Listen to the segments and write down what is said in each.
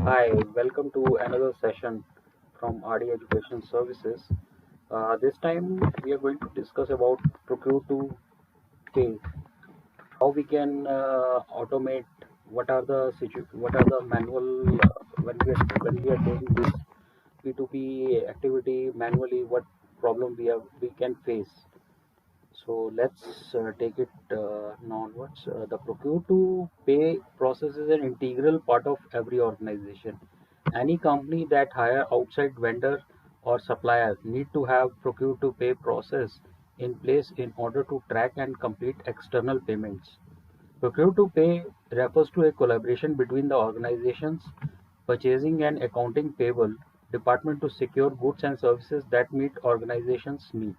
Hi, welcome to another session from RD Education Services. This time we are going to discuss about procure to pay, how we can automate, what are the manual when we are doing this P2P activity manually, what problem we can face. So let's take it now onwards. The procure to pay process is an integral part of every organization. Any company that hire outside vendor or supplier need to have procure to pay process in place in order to track and complete external payments. Procure to pay refers to a collaboration between the organizations purchasing and accounting payable department to secure goods and services that meet organizations' need.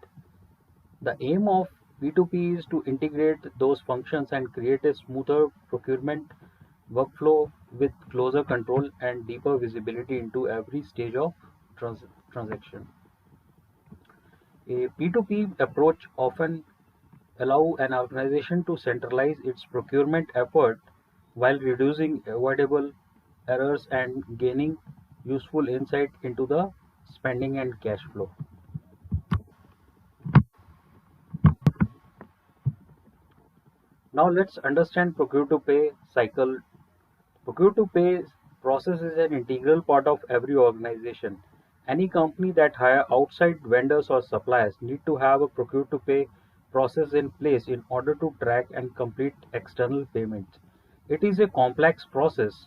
The aim of P2P is to integrate those functions and create a smoother procurement workflow with closer control and deeper visibility into every stage of transaction. A P2P approach often allows an organization to centralize its procurement effort while reducing avoidable errors and gaining useful insight into the spending and cash flow. Now let's understand procure to pay cycle. Procure-to-pay process is an integral part of every organization. Any company that hire outside vendors or suppliers need to have a procure-to-pay process in place in order to track and complete external payments. It is a complex process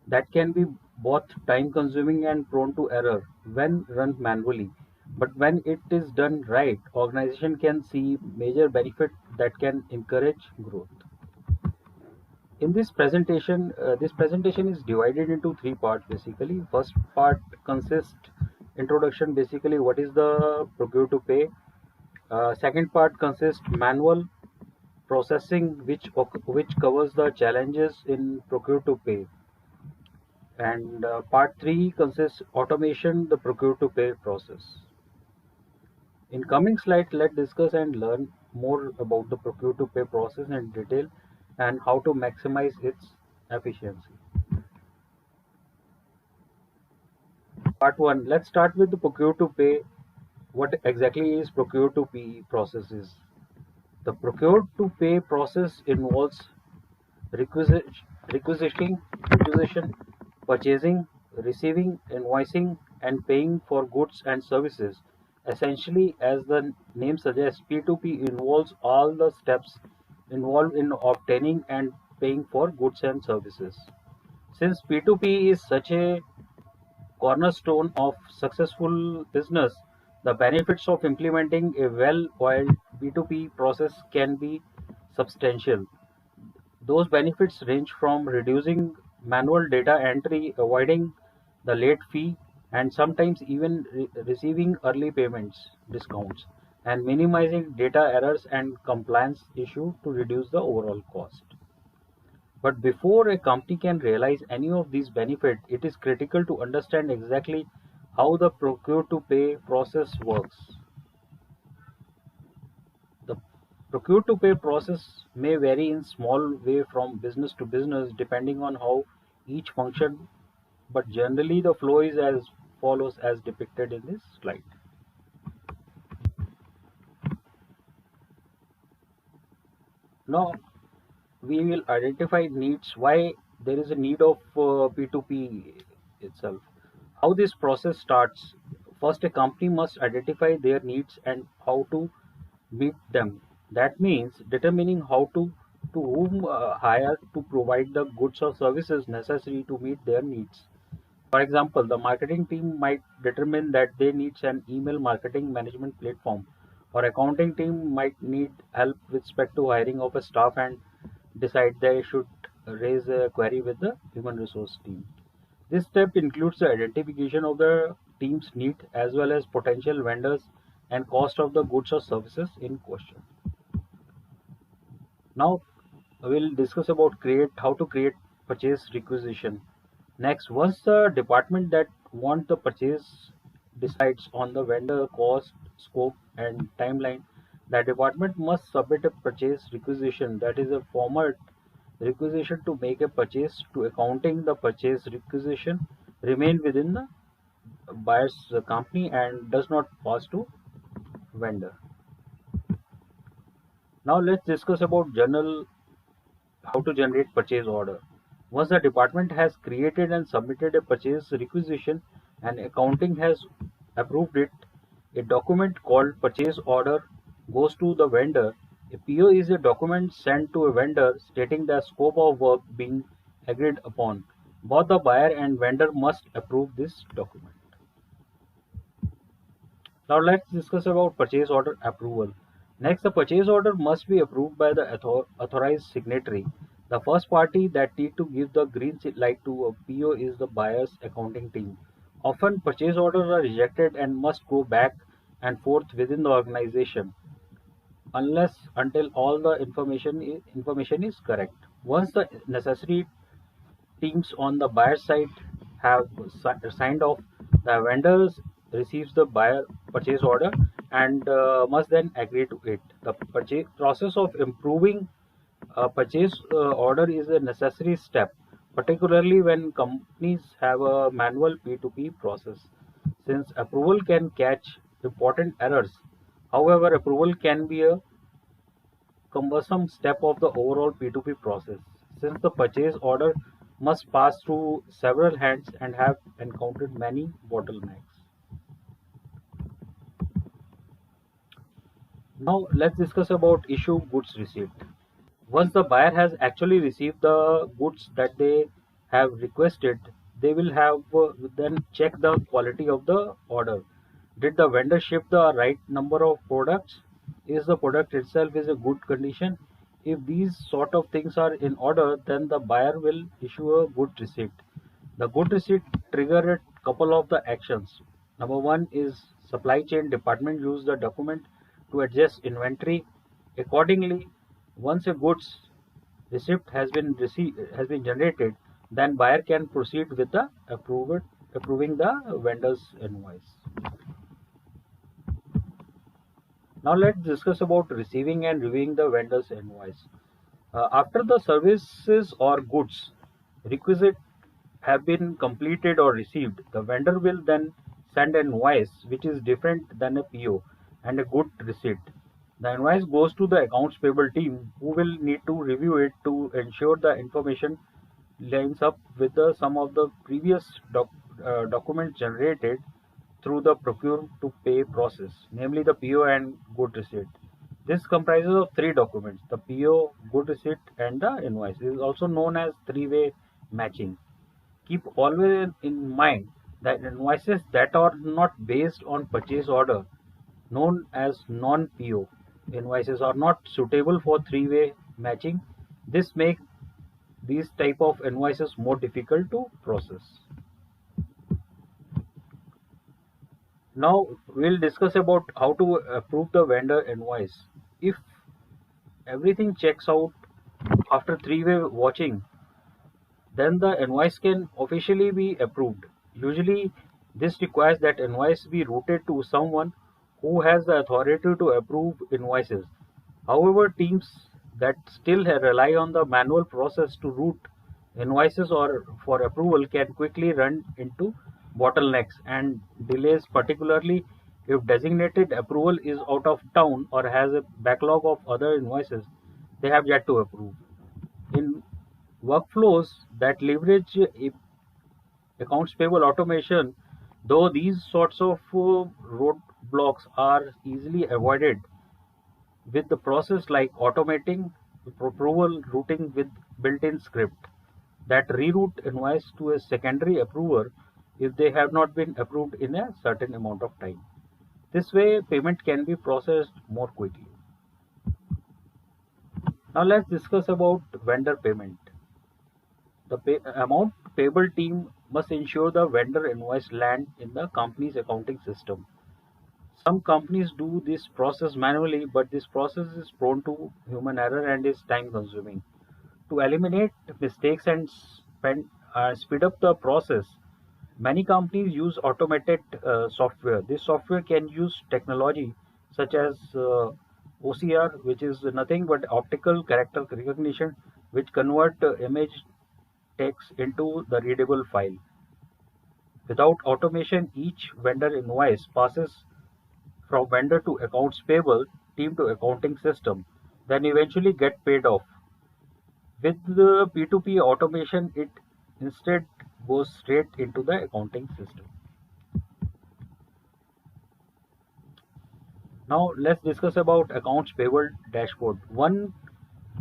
that can be both time-consuming and prone to error when run manually. But when it is done right, organization can see major benefit that can encourage growth. In this presentation is divided into three parts basically. First part consists introduction, basically what is the procure to pay. Second part consists manual processing, which covers the challenges in procure to pay. And part 3 consists automation, the procure to pay process. In coming slides, let's discuss and learn more about the procure to pay process in detail and how to maximize its efficiency. Part 1. Let's start with the procure to pay. What exactly is procure to pay processes? The procure to pay process involves requisition, requisition, purchasing, receiving, invoicing, and paying for goods and services. Essentially, as the name suggests, P2P involves all the steps involved in obtaining and paying for goods and services. Since P2P is such a cornerstone of successful business, the benefits of implementing a well-oiled P2P process can be substantial. Those benefits range from reducing manual data entry, avoiding the late fee, and sometimes even receiving early payments discounts, and minimizing data errors and compliance issue to reduce the overall cost. But before a company can realize any of these benefits, it is critical to understand exactly how the procure to pay process works. The procure to pay process may vary in small way from business to business depending on how each function, but generally the flow is as follows as depicted in this slide. Now we will identify needs, why there is a need of P2P itself. How this process starts. First, a company must identify their needs and how to meet them. That means determining how to whom hire to provide the goods or services necessary to meet their needs. For example, the marketing team might determine that they need an email marketing management platform, or accounting team might need help with respect to hiring of a staff and decide they should raise a query with the human resource team. This step includes the identification of the team's need as well as potential vendors and cost of the goods or services in question. Now we'll discuss about create how to create purchase requisition. Next, once the department that want the purchase decides on the vendor cost, scope, and timeline, the department must submit a purchase requisition, that is a format requisition to make a purchase to accounting the purchase requisition remain within the buyer's company and does not pass to vendor. Now let's discuss about general how to generate purchase order. Once the department has created and submitted a purchase requisition and accounting has approved it, a document called purchase order goes to the vendor. A PO is a document sent to a vendor stating the scope of work being agreed upon. Both the buyer and vendor must approve this document. Now let's discuss about purchase order approval. Next, the purchase order must be approved by the authorized signatory. The first party that need to give the green light to a PO is the buyer's accounting team. Often purchase orders are rejected and must go back and forth within the organization unless until all the information is correct. Once the necessary teams on the buyer side have signed off, the vendors receives the buyer purchase order and must then agree to it. The purchase process of improving a purchase order is a necessary step, particularly when companies have a manual P2P process. Since approval can catch important errors, however, approval can be a cumbersome step of the overall P2P process, since the purchase order must pass through several hands and have encountered many bottlenecks. Now let's discuss about issue goods receipt. Once the buyer has actually received the goods that they have requested, they will have then check the quality of the order. Did the vendor ship the right number of products? Is the product itself is a good condition? If these sort of things are in order, then the buyer will issue a good receipt. The good receipt trigger a couple of the actions. Number one is supply chain department use the document to adjust inventory accordingly. Once a goods receipt has been generated, then buyer can proceed with the approving the vendor's invoice. Now let's discuss about receiving and reviewing the vendor's invoice. After the services or goods requisite have been completed or received, the vendor will then send an invoice which is different than a PO and a good receipt. The invoice goes to the accounts payable team who will need to review it to ensure the information lines up with some of the previous documents generated through the procure-to-pay process, namely the PO and good receipt. This comprises of three documents: the PO, good receipt, and the invoice. It is also known as three-way matching. Keep always in mind that invoices that are not based on purchase order, known as non-PO invoices, are not suitable for three-way matching. This makes these type of invoices more difficult to process. Now we'll discuss about how to approve the vendor invoice. If everything checks out after three-way watching, then the invoice can officially be approved. Usually, this requires that invoice be routed to someone who has the authority to approve invoices. However, teams that still rely on the manual process to route invoices or for approval can quickly run into bottlenecks and delays, particularly if designated approval is out of town or has a backlog of other invoices they have yet to approve. In workflows that leverage accounts payable automation, though these sorts of roadblocks are easily avoided with the process like automating approval routing with built-in script that reroute invoice to a secondary approver if they have not been approved in a certain amount of time. This way, payment can be processed more quickly. Now let's discuss about vendor payment. The amount payable team must ensure the vendor invoice land in the company's accounting system. Some companies do this process manually, but this process is prone to human error and is time consuming. To eliminate mistakes and speed up the process, many companies use automated software. This software can use technology such as OCR, which is nothing but optical character recognition, which convert image text into the readable file. Without automation, each vendor invoice passes from vendor to accounts payable team to accounting system, then eventually get paid off. With the P2P automation, it instead goes straight into the accounting system. Now let's discuss about accounts payable dashboard. One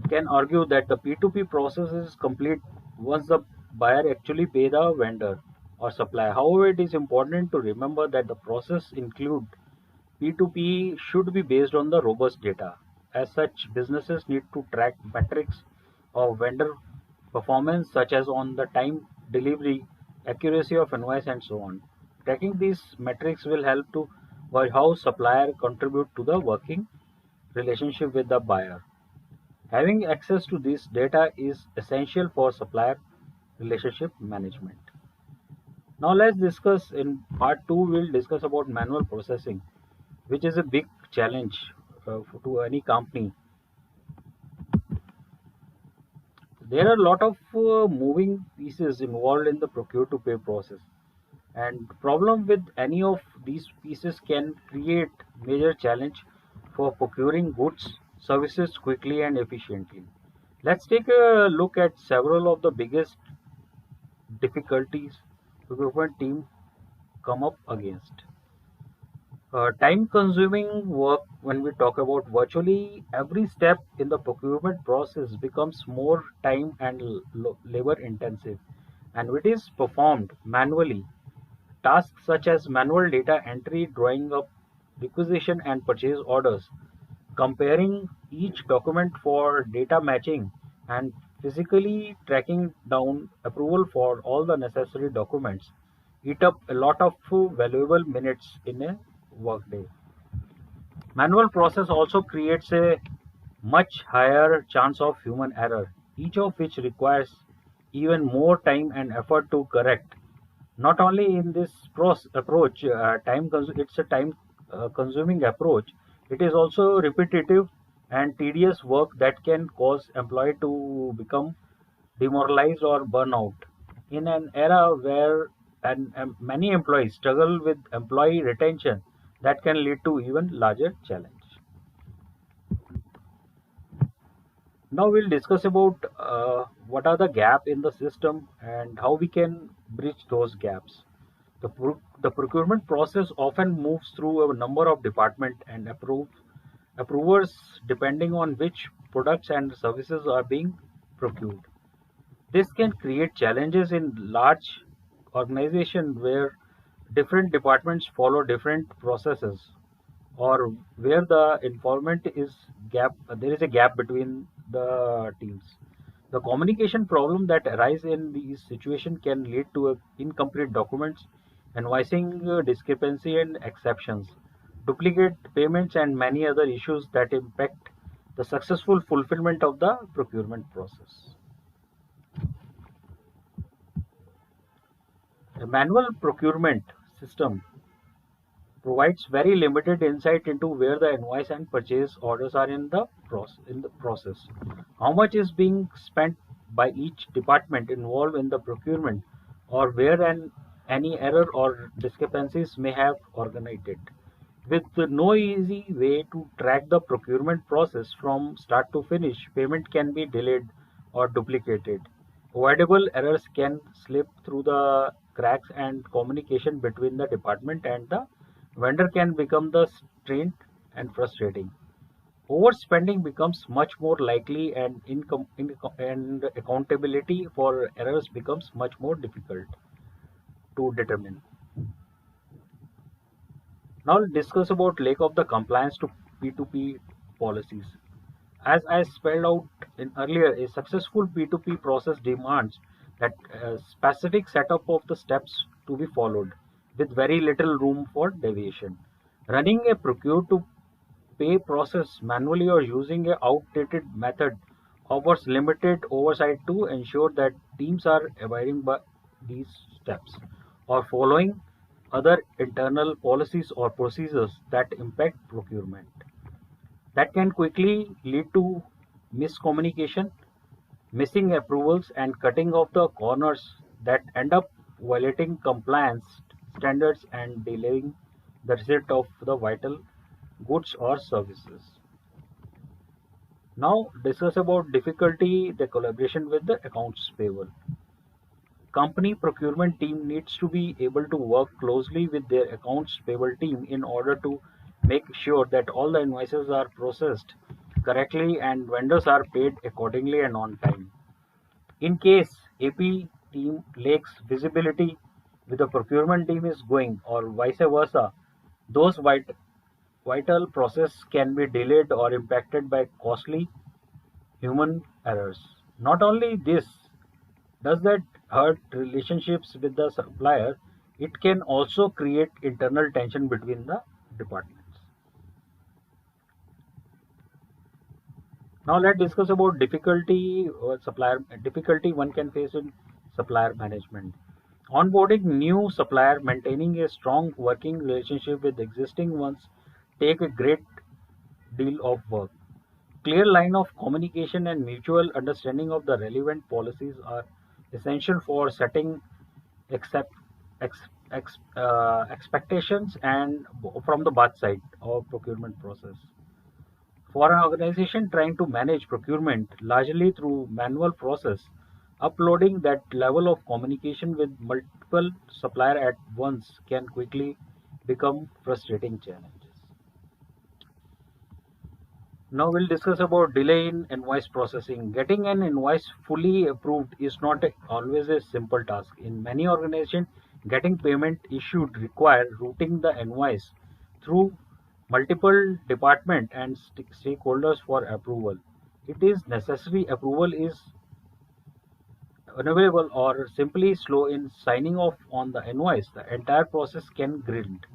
can argue that the P2P process is complete once the buyer actually pay the vendor or supplier. However, it is important to remember that the process include P2P should be based on the robust data. As such, businesses need to track metrics of vendor performance such as on the time delivery, accuracy of invoice and so on. Tracking these metrics will help to gauge how supplier contribute to the working relationship with the buyer. Having access to this data is essential for supplier relationship management. Now let's discuss in part 2 we'll discuss about manual processing, which is a big challenge to any company. There are a lot of moving pieces involved in the procure to pay process, and problem with any of these pieces can create major challenge for procuring goods services quickly and efficiently. Let's take a look at several of the biggest difficulties procurement team come up against. Time consuming work. When we talk about virtually every step in the procurement process becomes more time and labor intensive, and it is performed manually. Tasks such as manual data entry, drawing up requisition and purchase orders, comparing each document for data matching, and physically tracking down approval for all the necessary documents eat up a lot of valuable minutes in a workday. Manual process also creates a much higher chance of human error, each of which requires even more time and effort to correct. Not only in this approach, it's a time consuming approach. It is also repetitive and tedious work that can cause employee to become demoralized or burnout. In an era where many employees struggle with employee retention, that can lead to even larger challenge. Now we'll discuss about what are the gap in the system and how we can bridge those gaps. The procurement process often moves through a number of departments and approvers depending on which products and services are being procured. This can create challenges in large organizations where different departments follow different processes, or where the involvement is gap there is a gap between the teams. The communication problem that arise in these situations can lead to incomplete documents, invoicing discrepancy and exceptions, duplicate payments, and many other issues that impact the successful fulfillment of the procurement process. A manual procurement system provides very limited insight into where the invoice and purchase orders are in the process. How much is being spent by each department involved in the procurement, or where any error or discrepancies may have originated. With no easy way to track the procurement process from start to finish, payment can be delayed or duplicated. Avoidable errors can slip through the cracks, and communication between the department and the vendor can become the strained and frustrating. Overspending becomes much more likely, and and accountability for errors becomes much more difficult to determine. Now let's discuss about lack of the compliance to P2P policies. As I spelled out in earlier, a successful P2P process demands that a specific setup of the steps to be followed with very little room for deviation. Running a procure to pay process manually or using a outdated method offers limited oversight to ensure that teams are abiding by these steps or following other internal policies or procedures that impact procurement. That can quickly lead to miscommunication, missing approvals, and cutting off the corners that end up violating compliance standards and delaying the receipt of the vital goods or services. Now discuss about difficulty the collaboration with the accounts payable. Company procurement team needs to be able to work closely with their accounts payable team in order to make sure that all the invoices are processed correctly and vendors are paid accordingly and on time. In case AP team lacks visibility with the procurement team is going or vice versa, those vital process can be delayed or impacted by costly human errors. Not only this, does that hurt relationships with the supplier, it can also create internal tension between the departments. Now let's discuss about difficulty one can face in supplier management. Onboarding new supplier, maintaining a strong working relationship with existing ones take a great deal of work. Clear line of communication and mutual understanding of the relevant policies are essential for setting accept, expectations and from the both side of procurement process. For an organization trying to manage procurement largely through manual process, uploading that level of communication with multiple supplier at once can quickly become frustrating challenges. Now we'll discuss about delay in invoice processing. Getting an invoice fully approved is not always a simple task. In many organizations, getting payment issued require routing the invoice through multiple department and stakeholders for approval. It is necessary approval is unavailable or simply slow in signing off on the invoice. The entire process can grind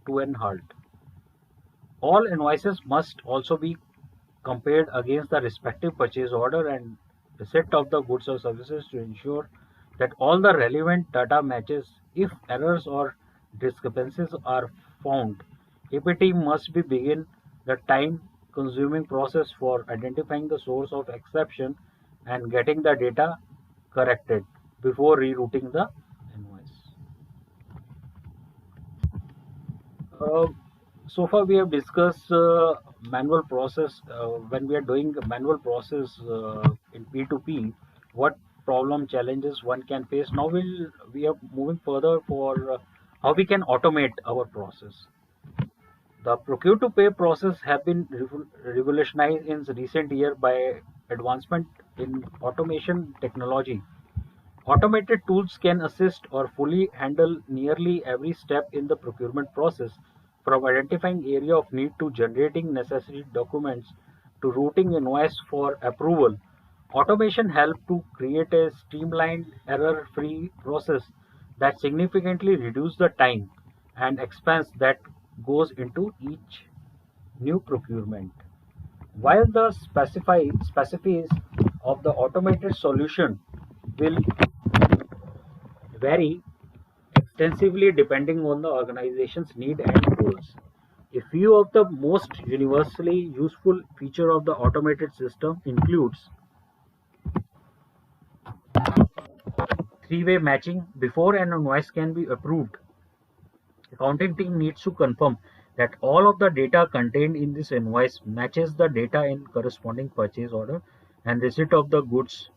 to an halt. All invoices must also be compared against the respective purchase order and receipt of the goods or services to ensure that all the relevant data matches. If errors or discrepancies are found, APT must be begin the time consuming process for identifying the source of exception and getting the data corrected before rerouting the invoice. Uh, so far we have discussed manual process. When we are doing manual process in P2P, what problem challenges one can face. Now we are moving further for how we can automate our process. The procure-to-pay process have been revolutionized in recent year by advancement in automation technology. Automated tools can assist or fully handle nearly every step in the procurement process, from identifying area of need to generating necessary documents to routing invoice for approval. Automation helps to create a streamlined, error-free process that significantly reduces the time and expense that goes into each new procurement. While the specifics of the automated solution will vary extensively depending on the organization's need and goals. A few of the most universally useful features of the automated system includes three-way matching. Before an invoice can be approved, accounting team needs to confirm that all of the data contained in this invoice matches the data in corresponding purchase order and receipt of the goods.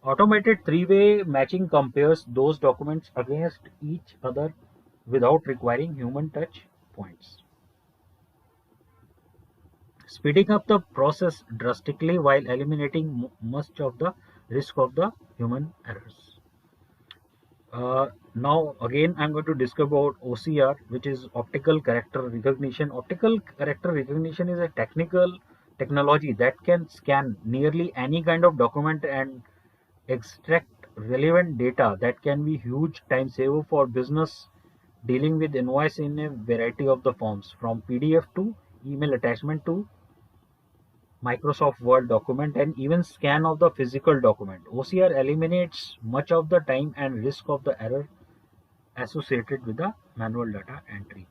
Automated three-way matching compares those documents against each other without requiring human touch points, speeding up the process drastically while eliminating much of the risk of the human errors. Now again I'm going to discuss about OCR, which is optical character recognition. Optical character recognition is a technology that can scan nearly any kind of document and extract relevant data. That can be huge time saver for business dealing with invoice in a variety of the forms, from PDF to email attachment to Microsoft Word document and even scan of the physical document. OCR eliminates much of the time and risk of the error associated with the manual data entry.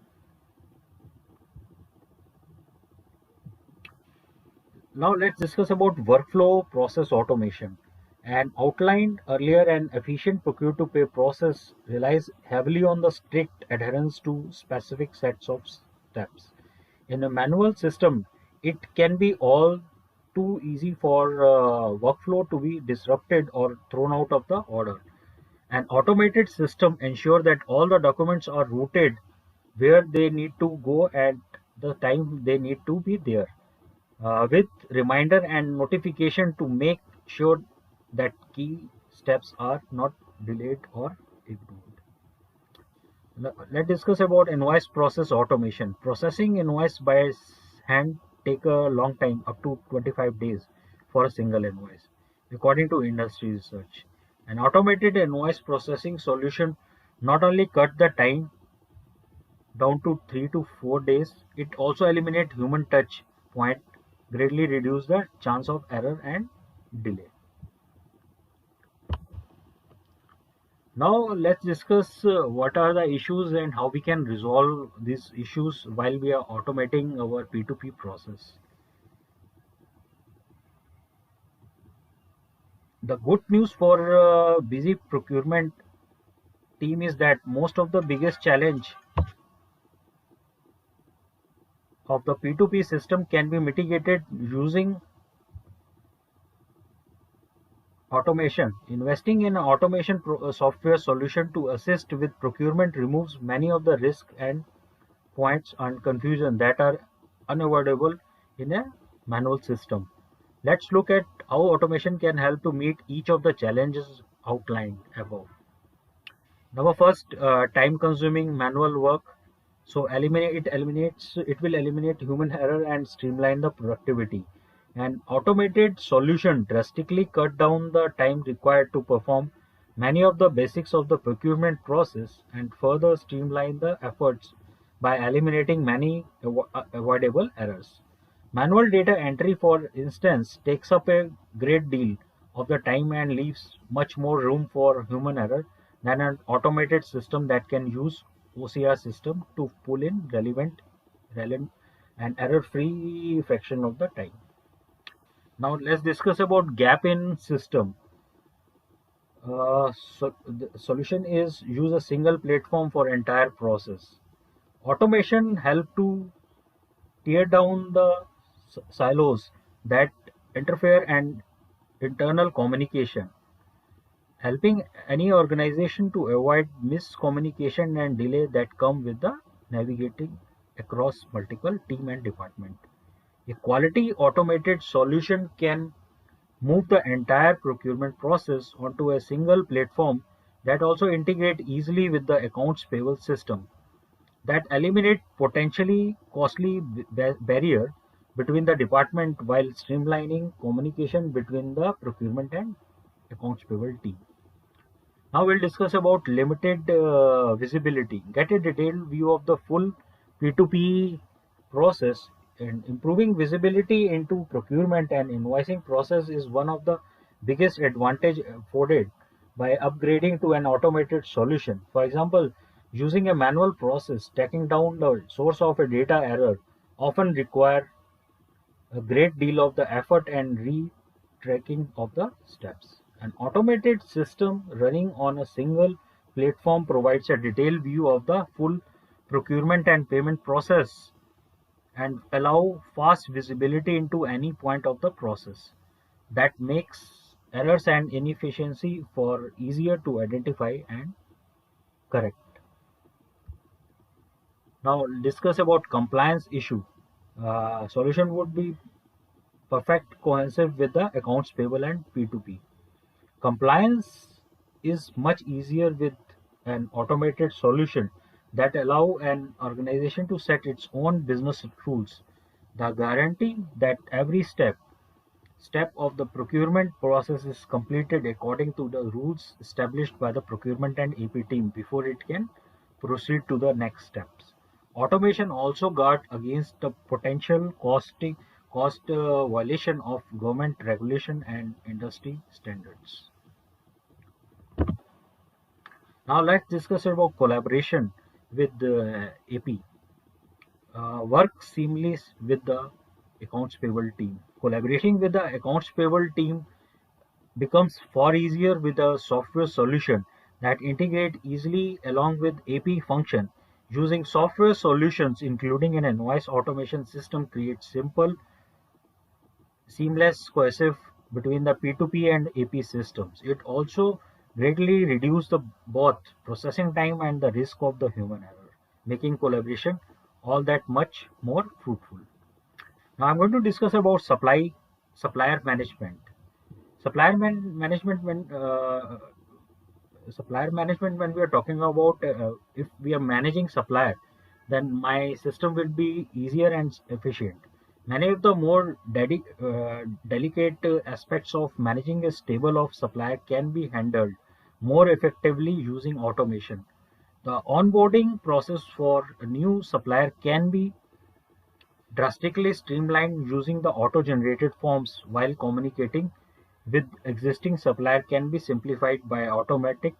Now let's discuss about workflow process automation. An outlined earlier, an efficient procure-to-pay process relies heavily on the strict adherence to specific sets of steps. In a manual system, it can be all too easy for workflow to be disrupted or thrown out of the order. An automated system ensures that all the documents are routed where they need to go at the time they need to be there, with reminder and notification to make sure that key steps are not delayed or ignored. Let's discuss about invoice process automation. Processing invoice by hand take a long time, up to 25 days for a single invoice, according to industry research. An automated invoice processing solution not only cut the time down to 3 to 4 days, it also eliminate human touch point, greatly reduce the chance of error and delay. Now let's discuss what are the issues and how we can resolve these issues while we are automating our P2P process. The good news for busy procurement team is that most of the biggest challenge of the P2P system can be mitigated using automation. Investing in an automation software solution to assist with procurement removes many of the risk and points and confusion that are unavoidable in a manual system. Let's look at how automation can help to meet each of the challenges outlined above. Now, first, time-consuming manual work. So, it will eliminate human error and streamline the productivity. An automated solution drastically cut down the time required to perform many of the basics of the procurement process and further streamline the efforts by eliminating many avoidable errors. Manual data entry, for instance, takes up a great deal of the time and leaves much more room for human error than an automated system that can use OCR system to pull in relevant and error-free fraction of the time. Now let's discuss about gap in system. So the solution is use a single platform for entire process. Automation help to tear down the silos that interfere and internal communication, helping any organization to avoid miscommunication and delay that come with the navigating across multiple team and department. A quality automated solution can move the entire procurement process onto a single platform that also integrate easily with the accounts payable system, that eliminate potentially costly barrier between the department while streamlining communication between the procurement and accounts payable team. Now we'll discuss about limited visibility. Get a detailed view of the full P2P process, and improving visibility into procurement and invoicing process is one of the biggest advantage afforded by upgrading to an automated solution. For example, using a manual process, tracking down the source of a data error often require a great deal of the effort and re-tracking of the steps. An automated system running on a single platform provides a detailed view of the full procurement and payment process and allow fast visibility into any point of the process. That makes errors and inefficiency for easier to identify and correct. Now discuss about compliance issue. Solution would be perfect cohesive with the accounts payable and P2P. Compliance is much easier with an automated solution that allow an organization to set its own business rules. The guarantee that every step of the procurement process is completed according to the rules established by the procurement and AP team before it can proceed to the next steps. Automation also guard against the potential cost violation of government regulation and industry standards. Now let's discuss about collaboration with the AP. Work seamless with the accounts payable team. Collaborating with the accounts payable team becomes far easier with a software solution that integrate easily along with AP function. Using software solutions, including an invoice automation system, creates simple, seamless, cohesive between the P2P and AP systems. It also greatly reduces the both processing time and the risk of the human error, making collaboration all that much more fruitful. Now I'm going to discuss about supplier management. Management when we are talking about if we are managing supplier, then my system will be easier and efficient. Many of the more delicate aspects of managing a stable of supplier can be handled more effectively using automation. The onboarding process for a new supplier can be drastically streamlined using the auto-generated forms, while communicating with existing supplier can be simplified by automatic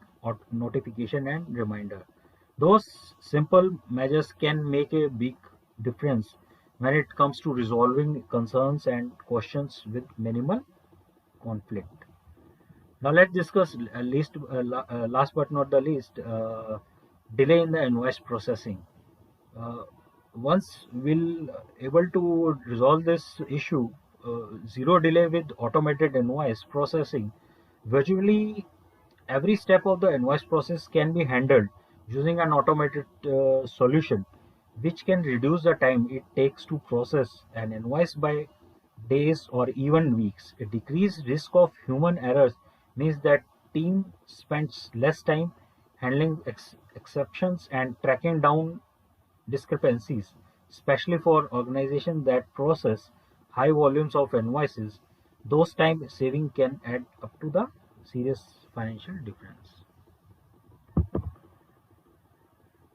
notification and reminder. Those simple measures can make a big difference when it comes to resolving concerns and questions with minimal conflict. Now let's discuss last but not the least, delay in the invoice processing. Uh, Once we'll able to resolve this issue, zero delay with automated invoice processing, virtually every step of the invoice process can be handled using an automated solution, which can reduce the time it takes to process an invoice by days or even weeks. A decreased risk of human errors means that team spends less time handling exceptions and tracking down discrepancies, especially for organizations that process high volumes of invoices. Those time saving can add up to the serious financial difference.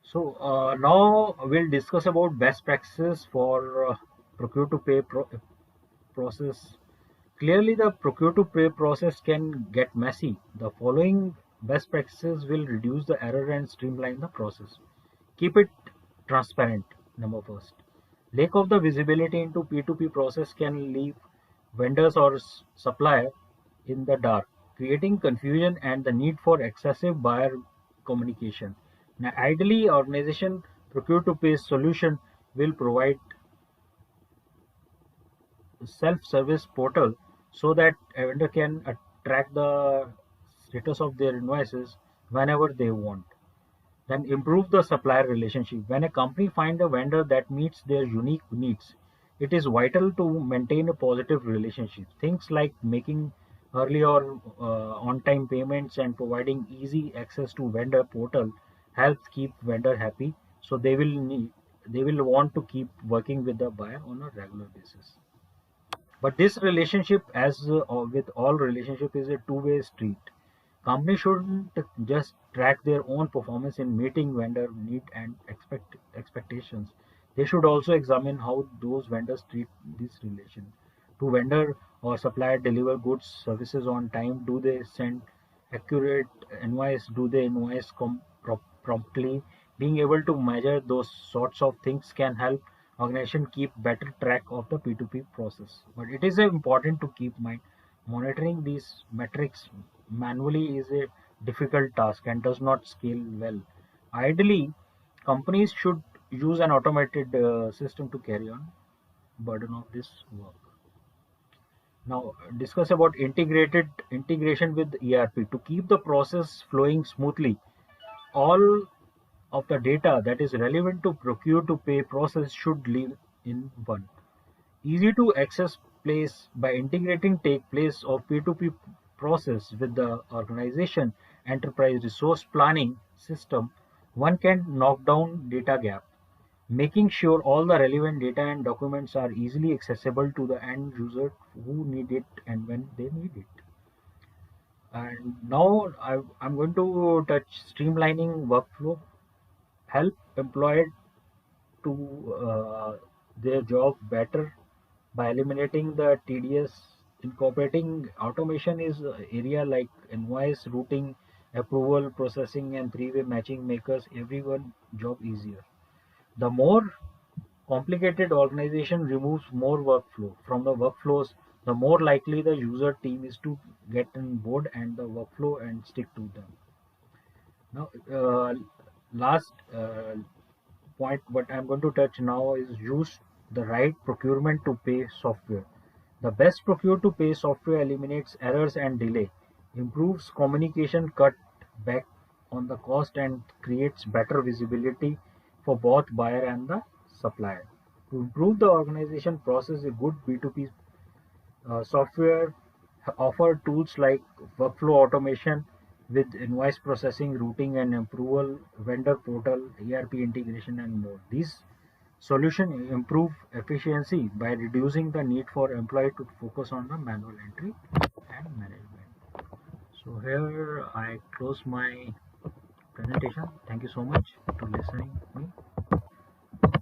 So now we'll discuss about best practices for procure-to-pay process. Clearly, the procure-to-pay process can get messy. The following best practices will reduce the error and streamline the process. Keep it transparent, number first. Lack of the visibility into P2P process can leave vendors or supplier in the dark, creating confusion and the need for excessive buyer communication. Now, ideally, organization procure-to-pay solution will provide self-service portal so that a vendor can track the status of their invoices whenever they want. Then improve the supplier relationship. When a company finds a vendor that meets their unique needs, it is vital to maintain a positive relationship. Things like making early or on-time payments and providing easy access to vendor portal helps keep vendor happy. So they will want to keep working with the buyer on a regular basis. But this relationship, as with all relationship, is a two-way street. Companies shouldn't just track their own performance in meeting vendor need and expectations. They should also examine how those vendors treat this relation. Do vendor or supplier deliver goods, services on time? Do they send accurate invoice? Do they invoice promptly? Being able to measure those sorts of things can help organization keep better track of the P2P process. But it is important to keep mind monitoring these metrics manually is a difficult task and does not scale well. Ideally, companies should use an automated system to carry on burden of this work. Now, discuss about integrated integration with ERP to keep the process flowing smoothly. All of the data that is relevant to procure to pay process should live in one easy to access place. By integrating take place of P2P process with the organization enterprise resource planning system, one can knock down data gap, making sure all the relevant data and documents are easily accessible to the end user who need it and when they need it. And now I'm going to touch streamlining workflow, help employed to their job better by eliminating the tedious. Incorporating automation is area like invoice routing, approval processing, and three-way matching makers everyone job easier. The more complicated organization removes more workflow from the workflows. the more likely the user team is to get on board and the workflow and stick to them. Now, last point what I'm going to touch now is use the right procurement to pay software. The best procure-to-pay software eliminates errors and delay, improves communication, cut back on the cost, and creates better visibility for both buyer and the supplier. To improve the organization process, a good B2P software offer tools like workflow automation with invoice processing, routing and approval, vendor portal, ERP integration, and more. These solutions improve efficiency by reducing the need for employee to focus on the manual entry and management. So here I close my presentation. Thank you so much to listening to me.